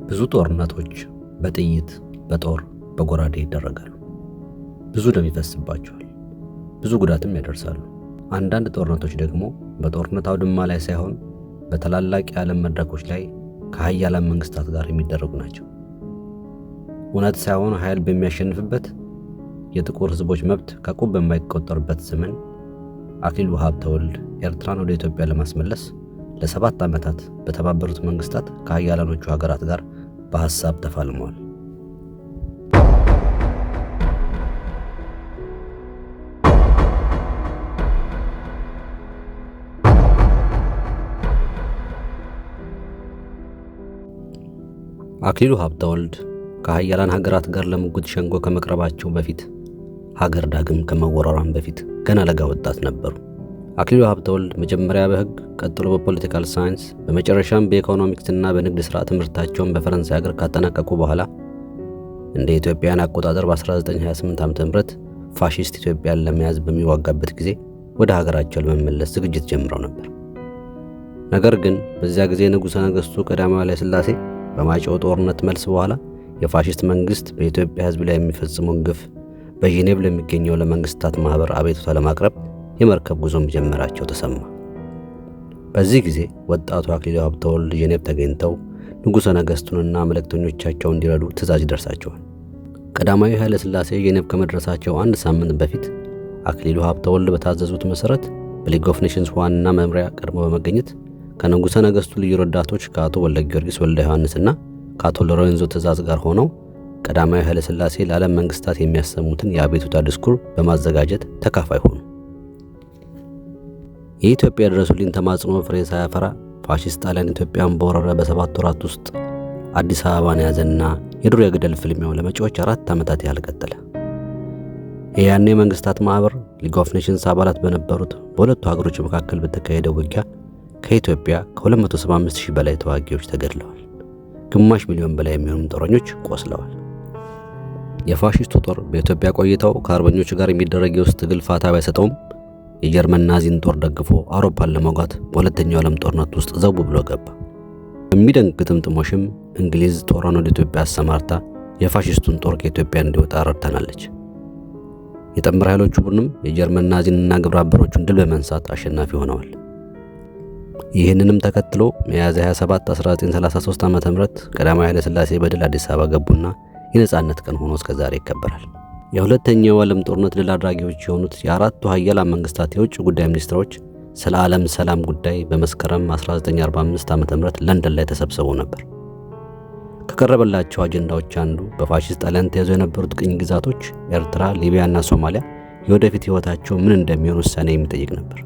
ብዙ ጦርነቶች በጥይት፣ በጦር፣ በጎራዴ ይደረጋሉ። ብዙ ደም ይፈስባቸዋል፣ ብዙ ጉዳትም ያደርሳሉ። አንዳንድ ጦርነቶች ደግሞ በጦርነት አውድማ ላይ ሳይሆን በታላላቅ የዓለም መድረኮች ላይ ከሀያላን መንግስታት ጋር የሚደረጉ ናቸው። እውነት ሳይሆን ኃይል በሚያሸንፍበት፣ የጥቁር ህዝቦች መብት ከቁብ በማይቆጠርበት ዘመን አክሊሉ ሀብተወልድ ኤርትራን ወደ ኢትዮጵያ ለማስመለስ ለ7 ዓመታት በተባበሩት መንግስታት ከሀያላኖቹ ሀገራት ጋር በሐሳብ ተፋልመዋል። አክሊሉ ሀብተወልድ ከሀያላን ሀገራት ጋር ለሙግት ሸንጎ ከመቅረባቸው በፊት፣ ሀገር ዳግም ከመወረሯን በፊት ገና ለጋ ወጣት ነበሩ። አክሊሉ ሀብተወልድ መጀመሪያ በህግ፣ ቀጥሎ በፖለቲካል ሳይንስ፣ በመጨረሻም በኢኮኖሚክስና በንግድ ሥራ ትምህርታቸውን በፈረንሳይ ሀገር ካጠናቀቁ በኋላ እንደ ኢትዮጵያን አቆጣጠር በ1928 ዓ.ም ፋሺስት ኢትዮጵያን ለመያዝ በሚዋጋበት ጊዜ ወደ ሀገራቸው ለመመለስ ዝግጅት ጀምረው ነበር። ነገር ግን በዚያ ጊዜ ንጉሠ ነገሥቱ ቀዳማዊ ኃይለ ሥላሴ በማይጨው ጦርነት መልስ በኋላ የፋሺስት መንግስት በኢትዮጵያ ህዝብ ላይ የሚፈጽመውን ግፍ በጄኔቭ ለሚገኘው ለመንግስታት ማህበር አቤቱታ ለማቅረብ የመርከብ ጉዞ መጀመራቸው ተሰማ። በዚህ ጊዜ ወጣቱ አክሊሉ ሀብተወልድ ጄኔቭ ተገኝተው ንጉሠ ነገሥቱንና መልእክተኞቻቸው እንዲረዱ ትእዛዝ ይደርሳቸዋል። ቀዳማዊ ኃይለ ሥላሴ ጄኔቭ ከመድረሳቸው 1 ሳምንት በፊት አክሊሉ ሀብተወልድ በታዘዙት መሰረት በሊግ ኦፍ ኔሽንስ ዋና መምሪያ ቀድሞ በመገኘት ከንጉሠ ነገሥቱ ልዩ ረዳቶች ከአቶ ወልደ ጊዮርጊስ ወልደ ዮሐንስና ከአቶ ሎሬንዞ ትእዛዝ ጋር ሆነው ቀዳማዊ ኃይለ ሥላሴ ለዓለም መንግስታት የሚያሰሙትን የአቤቱታ ዲስኩር በማዘጋጀት ተካፋይ ሆኑ። የኢትዮጵያ ድረሱልኝ ተማጽኖ ፍሬ ሳያፈራ ፋሺስት ጣሊያን ኢትዮጵያን በወረረ በ7 ወራት ውስጥ አዲስ አበባን ያዘና የዱር የገደል ፍልሚያው ለመጪዎች 4 ዓመታት ያህል ቀጠለ። የያኔ መንግስታት ማህበር ሊግ ኦፍ ኔሽንስ አባላት በነበሩት በሁለቱ ሀገሮች መካከል በተካሄደው ውጊያ ከኢትዮጵያ ከ275,000 በላይ ተዋጊዎች ተገድለዋል። ግማሽ ሚሊዮን በላይ የሚሆኑ ጦረኞች ቆስለዋል። የፋሺስቱ ጦር በኢትዮጵያ ቆይታው ከአርበኞቹ ጋር የሚደረግ የውስጥ ትግል ፋታ ባይሰጠውም የጀርመን ናዚን ጦር ደግፎ አውሮፓን ለመውጋት በሁለተኛው ዓለም ጦርነት ውስጥ ዘው ብሎ ገባ። በሚደንቅ ግጥምጥሞሽም እንግሊዝ ጦሯን ወደ ኢትዮጵያ አሰማርታ የፋሺስቱን ጦር ከኢትዮጵያ እንዲወጣ ረድታናለች። የጥምር ኃይሎቹ ቡድንም የጀርመን ናዚንና ግብረ አበሮቹን ድል በመንሳት አሸናፊ ሆነዋል። ይህንንም ተከትሎ ሚያዝያ 27 1933 ዓ.ም ቀዳማዊ ኃይለ ሥላሴ በድል አዲስ አበባ ገቡና የነጻነት ቀን ሆኖ እስከ ዛሬ ይከበራል። የሁለተኛው ዓለም ጦርነት ድል አድራጊዎች የሆኑት የአራቱ ሀያላን መንግስታት የውጭ ጉዳይ ሚኒስትሮች ስለ ዓለም ሰላም ጉዳይ በመስከረም 1945 ዓ.ም ለንደን ላይ ተሰብስበው ነበር። ከቀረበላቸው አጀንዳዎች አንዱ በፋሺስት ጣሊያን ተይዘው የነበሩት ቅኝ ግዛቶች ኤርትራ፣ ሊቢያና ሶማሊያ የወደፊት ህይወታቸው ምን እንደሚሆን ውሳኔ የሚጠይቅ ነበር።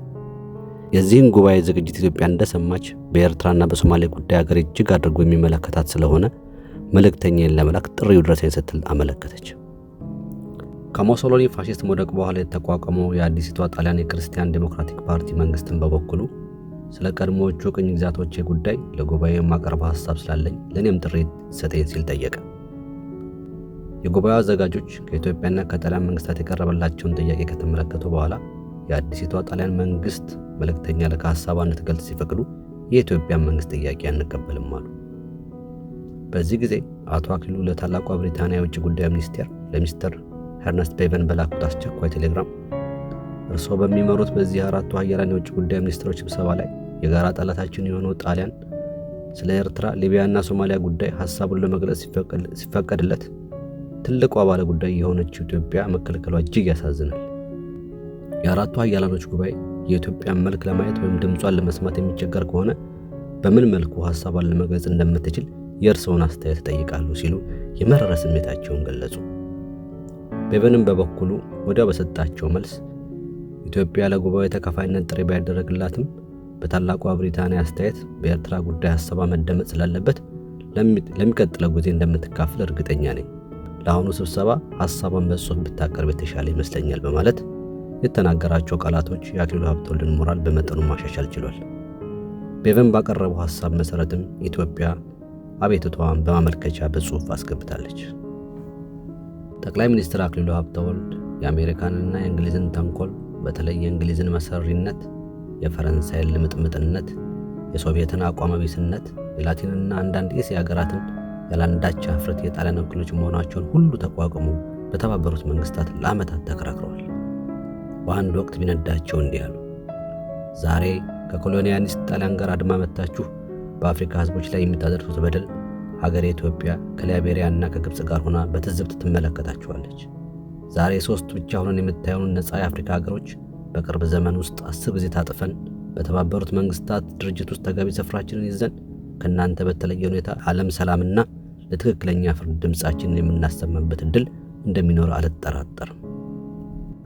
የዚህን ጉባኤ ዝግጅት ኢትዮጵያ እንደሰማች በኤርትራና በሶማሌ ጉዳይ ሀገር እጅግ አድርጎ የሚመለከታት ስለሆነ መልእክተኛን ለመላክ ጥሪው ድረሰኝ ስትል አመለከተች። ከሞሶሎኒ ፋሺስት መውደቅ በኋላ የተቋቋመው የአዲሲቷ ጣሊያን የክርስቲያን ዴሞክራቲክ ፓርቲ መንግስትን በበኩሉ ስለ ቀድሞዎቹ ቅኝ ግዛቶች ጉዳይ ለጉባኤው የማቀርበው ሐሳብ ስላለኝ ለኔም ጥሪ ሰጠኝ ሲል ጠየቀ። የጉባኤው አዘጋጆች ከኢትዮጵያና ከጣሊያን መንግስታት የቀረበላቸውን ጥያቄ ከተመለከቱ በኋላ የአዲሲቷ ጣሊያን መንግስት መልእክተኛ ለካ ሐሳቧን እንድትገልጽ ሲፈቅዱ የኢትዮጵያን መንግስት ጥያቄ አንቀበልም አሉ። በዚህ ጊዜ አቶ አክሊሉ ለታላቋ ብሪታንያ የውጭ ጉዳይ ሚኒስቴር ለሚስተር ሄርነስት ቤቨን በላኩት አስቸኳይ ቴሌግራም እርስዎ በሚመሩት በዚህ አራቱ ሀያላን የውጭ ጉዳይ ሚኒስትሮች ስብሰባ ላይ የጋራ ጠላታችን የሆነው ጣሊያን ስለ ኤርትራ፣ ሊቢያና ሶማሊያ ጉዳይ ሐሳቡን ለመግለጽ ሲፈቀድለት ትልቋ ባለ ጉዳይ የሆነችው ኢትዮጵያ መከልከሏ እጅግ ያሳዝናል። የአራቱ ሀያላኖች ጉባኤ የኢትዮጵያን መልክ ለማየት ወይም ድምጿን ለመስማት የሚቸገር ከሆነ በምን መልኩ ሐሳቧን ለመግለጽ እንደምትችል የእርስዎን አስተያየት ጠይቃሉ ሲሉ የመረረ ስሜታቸውን ገለጹ። ቤቨንም በበኩሉ ወዲያው በሰጣቸው መልስ ኢትዮጵያ ለጉባኤው ተካፋይነት ጥሪ ባይደረግላትም በታላቋ ብሪታንያ አስተያየት በኤርትራ ጉዳይ ሐሳቧ መደመጥ ስላለበት ለሚቀጥለው ጊዜ እንደምትካፈል እርግጠኛ ነኝ። ለአሁኑ ስብሰባ ሐሳቧን በጽሑፍ ብታቀርብ የተሻለ ይመስለኛል በማለት የተናገራቸው ቃላቶች የአክሊሉ ሀብተወልድን ሞራል በመጠኑ ማሻሻል ችሏል። ቤቨን ባቀረበው ሐሳብ መሰረትም ኢትዮጵያ አቤቱታዋን በማመልከቻ በጽሑፍ አስገብታለች። ጠቅላይ ሚኒስትር አክሊሉ ሀብተወልድ የአሜሪካንና የእንግሊዝን ተንኮል፣ በተለይ የእንግሊዝን መሰሪነት፣ የፈረንሳይን ልምጥምጥነት፣ የሶቪየትን አቋም ቢስነት፣ የላቲንና አንዳንድ የእስያ ሀገራትን ያላንዳች ኀፍረት የጣሊያን ወኪሎች መሆናቸውን ሁሉ ተቋቁመው በተባበሩት መንግስታት ለዓመታት ተከራክረዋል። በአንድ ወቅት ቢነዳቸው እንዲህ አሉ። ዛሬ ከኮሎኒያሊስት ጣሊያን ጋር አድማ መታችሁ በአፍሪካ ህዝቦች ላይ የምታደርሱት በደል ሀገሬ ኢትዮጵያ ከላይቤሪያና ከግብፅ ጋር ሆና በትዝብት ትመለከታችኋለች። ዛሬ 3 ብቻ ሆነን የምታዩን ነፃ የአፍሪካ ሀገሮች በቅርብ ዘመን ውስጥ 10 ጊዜ ታጥፈን በተባበሩት መንግስታት ድርጅት ውስጥ ተገቢ ስፍራችንን ይዘን ከእናንተ በተለየ ሁኔታ ዓለም ሰላምና ለትክክለኛ ፍርድ ድምፃችንን የምናሰማበት ዕድል እንደሚኖር አልጠራጠርም።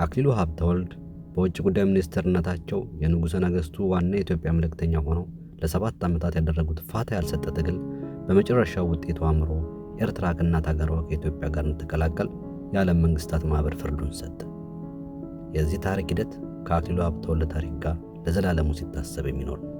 አክሊሉ ሀብተወልድ በውጭ ጉዳይ ሚኒስትርነታቸው የንጉሠ ነገሥቱ ዋና የኢትዮጵያ መልእክተኛ ሆነው ለ7 ዓመታት ያደረጉት ፋታ ያልሰጠ ትግል በመጨረሻው ውጤቱ አምሮ ኤርትራ ከእናት ሀገሯ ከኢትዮጵያ ጋር እንድትቀላቀል የዓለም መንግስታት ማኅበር ፍርዱን ሰጠ። የዚህ ታሪክ ሂደት ከአክሊሉ ሀብተወልድ ታሪክ ጋር ለዘላለሙ ሲታሰብ የሚኖር ነው።